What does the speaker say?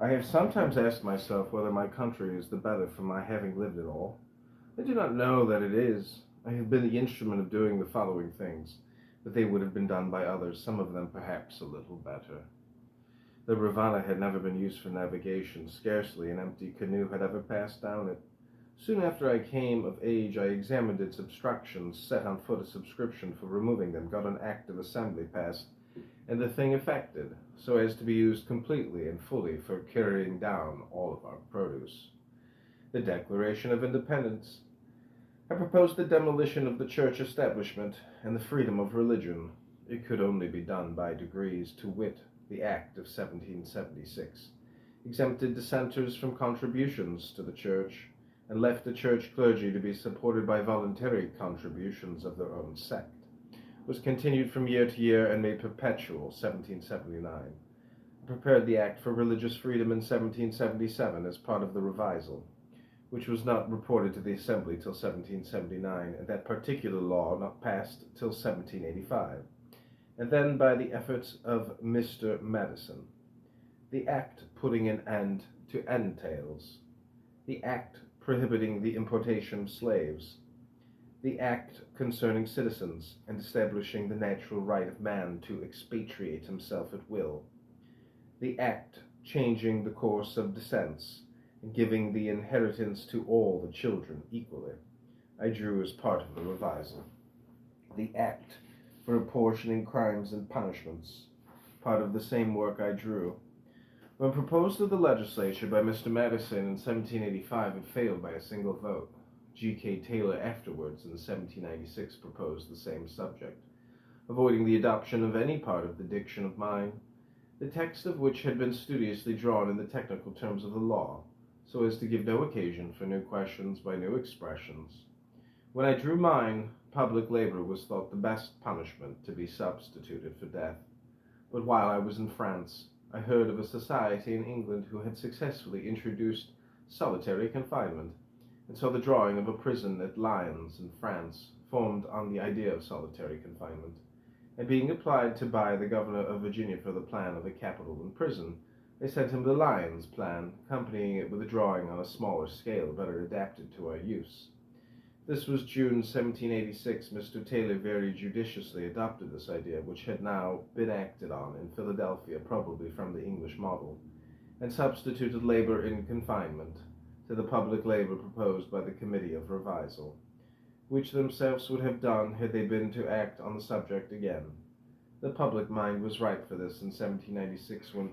I have sometimes asked myself whether my country is the better for my having lived it all. I do not know that it is. I have been the instrument of doing the following things, but they would have been done by others, some of them perhaps a little better. The Rivanna had never been used for navigation. Scarcely an empty canoe had ever passed down it. Soon after I came of age, I examined its obstructions, set on foot a subscription for removing them, got an act of assembly passed, and the thing effected, so as to be used completely and fully for carrying down all of our produce. The Declaration of Independence. I proposed the demolition of the church establishment and the freedom of religion. It could only be done by degrees, to wit, the Act of 1776, exempted dissenters from contributions to the church, and left the church clergy to be supported by voluntary contributions of their own sect, was continued from year to year and made perpetual 1779. I prepared the Act for Religious Freedom in 1777 as part of the revisal, which was not reported to the Assembly till 1779, and that particular law not passed till 1785, and then by the efforts of Mr. Madison. The Act putting an end to entails. The Act prohibiting the importation of slaves. The Act concerning citizens and establishing the natural right of man to expatriate himself at will. The Act changing the course of descents and giving the inheritance to all the children equally, I drew as part of the revisal. The Act for apportioning crimes and punishments, part of the same work I drew. When proposed to the legislature by Mr. Madison in 1785, it failed by a single vote. G.K. Taylor afterwards, in 1796, proposed the same subject, avoiding the adoption of any part of the diction of mine, the text of which had been studiously drawn in the technical terms of the law, so as to give no occasion for new questions by new expressions. When I drew mine, public labor was thought the best punishment to be substituted for death. But while I was in France, I heard of a society in England who had successfully introduced solitary confinement, and saw the drawing of a prison at Lyons in France, formed on the idea of solitary confinement, and being applied to by the governor of Virginia for the plan of a capital and prison, they sent him the Lyons plan, accompanying it with a drawing on a smaller scale better adapted to our use. This was June 1786. Mr. Taylor very judiciously adopted this idea, which had now been acted on in Philadelphia, probably from the English model, and substituted labor in confinement to the public labor proposed by the Committee of Revisal, which themselves would have done had they been to act on the subject again. The public mind was ripe for this in 1796, when